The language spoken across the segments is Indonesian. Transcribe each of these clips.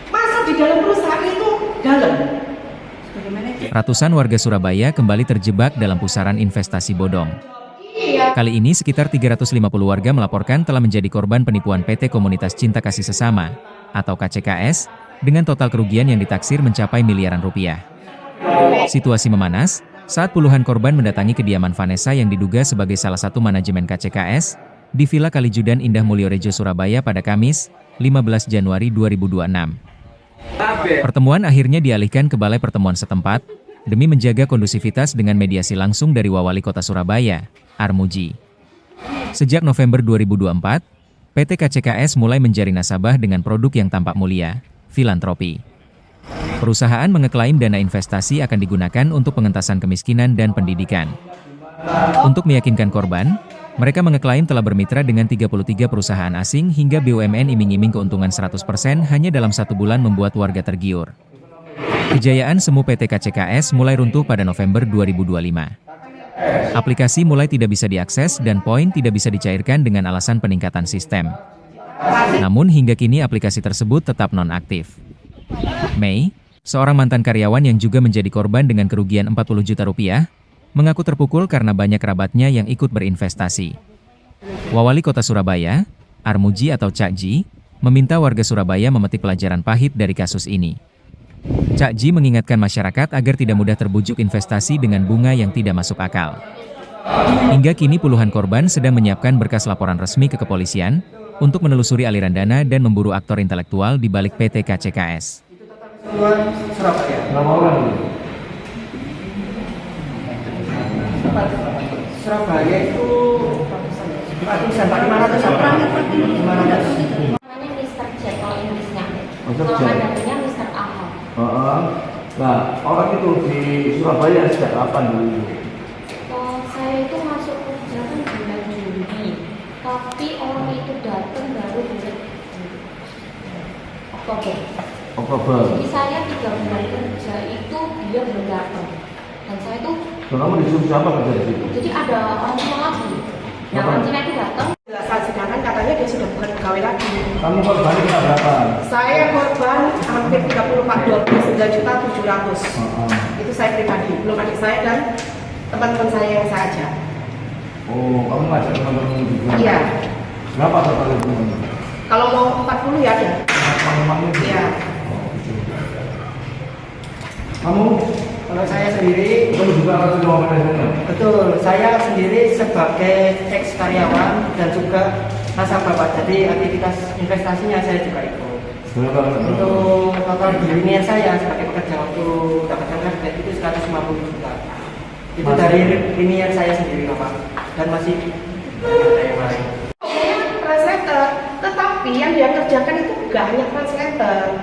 Masa di dalam perusahaan itu dalam? Ratusan warga Surabaya kembali terjebak dalam pusaran investasi bodong. Kali ini sekitar 350 warga melaporkan telah menjadi korban penipuan PT Komunitas Cinta Kasih Sesama, atau KCKS, dengan total kerugian yang ditaksir mencapai miliaran rupiah. Situasi memanas saat puluhan korban mendatangi kediaman Vanessa yang diduga sebagai salah satu manajemen KCKS, di Villa Kalijudan Indah Mulyorejo, Surabaya pada Kamis, 15 Januari 2026. Pertemuan akhirnya dialihkan ke balai pertemuan setempat, demi menjaga kondusivitas dengan mediasi langsung dari Wali Kota Surabaya, Armuji. Sejak November 2024, PT KCKS mulai menjaring nasabah dengan produk yang tampak mulia, filantropi. Perusahaan mengeklaim dana investasi akan digunakan untuk pengentasan kemiskinan dan pendidikan. Untuk meyakinkan korban, mereka mengeklaim telah bermitra dengan 33 perusahaan asing hingga BUMN iming-iming keuntungan 100% hanya dalam 1 bulan membuat warga tergiur. Kejayaan semu PT KCKS mulai runtuh pada November 2025. Aplikasi mulai tidak bisa diakses dan poin tidak bisa dicairkan dengan alasan peningkatan sistem. Namun hingga kini aplikasi tersebut tetap non-aktif. Mei, seorang mantan karyawan yang juga menjadi korban dengan kerugian 40 juta rupiah, mengaku terpukul karena banyak kerabatnya yang ikut berinvestasi. Wali Kota Surabaya, Armuji atau Cak Ji, meminta warga Surabaya memetik pelajaran pahit dari kasus ini. Cak Ji mengingatkan masyarakat agar tidak mudah terbujuk investasi dengan bunga yang tidak masuk akal. Hingga kini puluhan korban sedang menyiapkan berkas laporan resmi ke kepolisian, untuk menelusuri aliran dana dan memburu aktor intelektual di balik PT KCKS. Surabaya itu ratusan, Pak, 500 apa? 500. Namanya Mr. Jack kalau Inggrisnya. Kalau mandarinnya Mr. Ahok. Nah, orang itu di Surabaya sejak kapan dulu? Saya itu masuk kerja kan bulan Juni, tapi orang itu datang baru bulan Oktober. Jadi saya 3 bulan kerja itu dia belum datang. Dan saya tuh Kamu disuruh siapa kerja di situ? jadi ada orang Cina lagi. Nah, orang Cina itu datang. Sedangkan katanya dia sudah bukan pegawai lagi. Kamu korbannya kena berapa? Saya korban hampir 34.700. Itu saya pribadi, belum adik saya dan teman-teman saya yang saya ajak. Oh, kamu ngajak teman-teman juga? Iya. Berapa total itu? Kalau mau 40 ya ada. Iya. Kamu? Kalau saya sendiri, Kamu juga harus dibawa sana? betul, saya sendiri sebagai ex karyawan dan juga nasabah, Pak. Jadi aktivitas investasinya saya juga ikut. Untuk total di linier saya sebagai pekerja waktu dapatkan target itu 150 juta. Itu dari linier saya sendiri, Pak. Dan masih ada yang lain. Translator, tetapi yang dia kerjakan itu nggak hanya translator.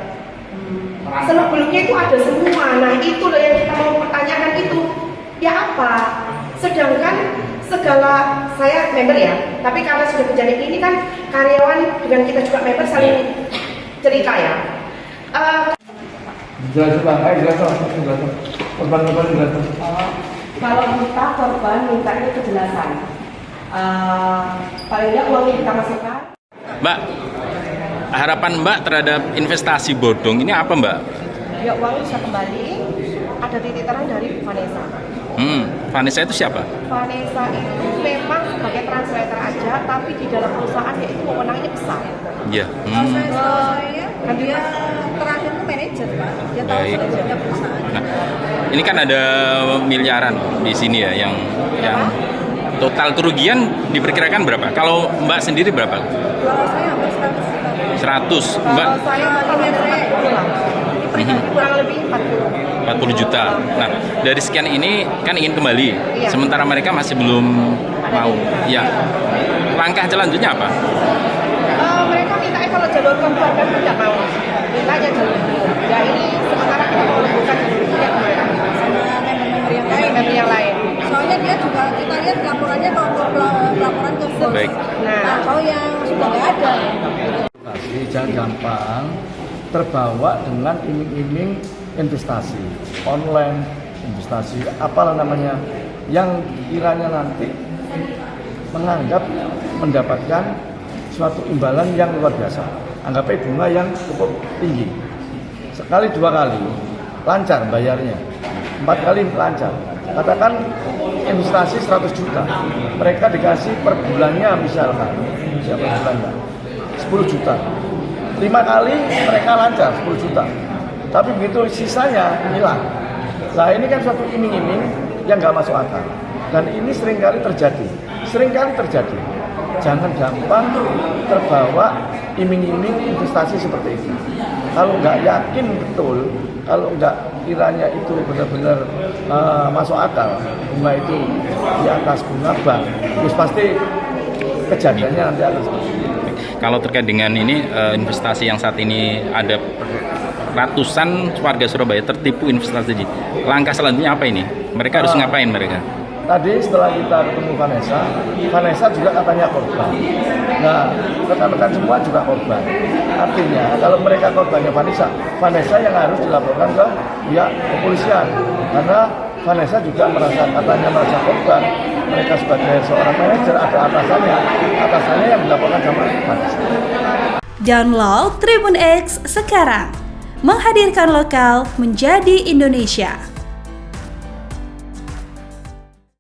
Sebelumnya itu ada semua. Nah itu loh yang kita mau pertanyakan itu. Ya apa? Sedangkan segala, saya member ya, tapi karena sudah kejadian ini kan karyawan dengan kita juga member saling cerita ya. Jelaskan, jelaskan. Korban-korban jelaskan. Kalau kita korban minta itu kejelasan. Paling nggak uangnya kita masukkan. Mbak, harapan Mbak terhadap investasi bodong ini apa, Mbak? Ya uang bisa kembali. Ada titik terang dari Vanessa. Vanessa itu siapa? Vanessa itu memang sebagai translator aja, tapi di dalam perusahaan ya itu wewenangnya besar. Iya. Kan dia terakhir itu manajer, Pak. Dia tahu Baik. sebenarnya perusahaan. Nah, ini kan ada miliaran di sini ya, yang total kerugian diperkirakan berapa? Kalau Mbak sendiri berapa? Kalau saya hampir 100 juta. 100, Mbak Kalau saya malah 40 lah. Kurang lebih 40 juta. Nah, dari sekian ini kan ingin kembali, sementara mereka masih belum mau. Ya, langkah selanjutnya apa? Mereka minta kalau jalur keluarga tidak mau. Mintanya jalur ya ini sementara kita mau bukan jalur yang mereka Sama member-member yang lain. member yang lain. Soalnya dia juga, kita lihat laporannya laporan ke bos. Baik. Nah, kalau yang sudah nggak ada. Jangan gampang terbawa dengan iming-iming investasi online, investasi apalah namanya, yang kiranya nanti menganggap mendapatkan suatu imbalan yang luar biasa. anggapnya bunga yang cukup tinggi. Sekali 2 kali lancar bayarnya, 4 kali lancar. Katakan investasi 100 juta, mereka dikasih per bulannya misalkan, per bulannya 10 juta. 5 kali mereka lancar 10 juta, tapi begitu sisanya hilang. Nah ini kan suatu iming-iming yang nggak masuk akal, dan ini seringkali terjadi. Jangan gampang terbawa iming-iming investasi seperti itu. Kalau nggak yakin betul, kalau nggak kiranya itu benar-benar masuk akal, bunga itu di atas bunga bank, terus pasti kejadiannya nanti akan seperti itu. Kalau terkait dengan ini investasi yang saat ini ada ratusan warga Surabaya tertipu investasi, langkah selanjutnya apa ini? Mereka harus ngapain mereka? Tadi setelah kita ketemu Vanessa juga katanya korban. Nah, rekan-rekan semua juga korban. Artinya kalau mereka korbannya Vanessa yang harus dilaporkan ke pihak kepolisian. Karena Vanessa juga merasa korban. Mereka sebagai seorang manajer ada atasannya yang dilaporkan sama Vanessa. Download Tribun X sekarang, menghadirkan lokal menjadi Indonesia.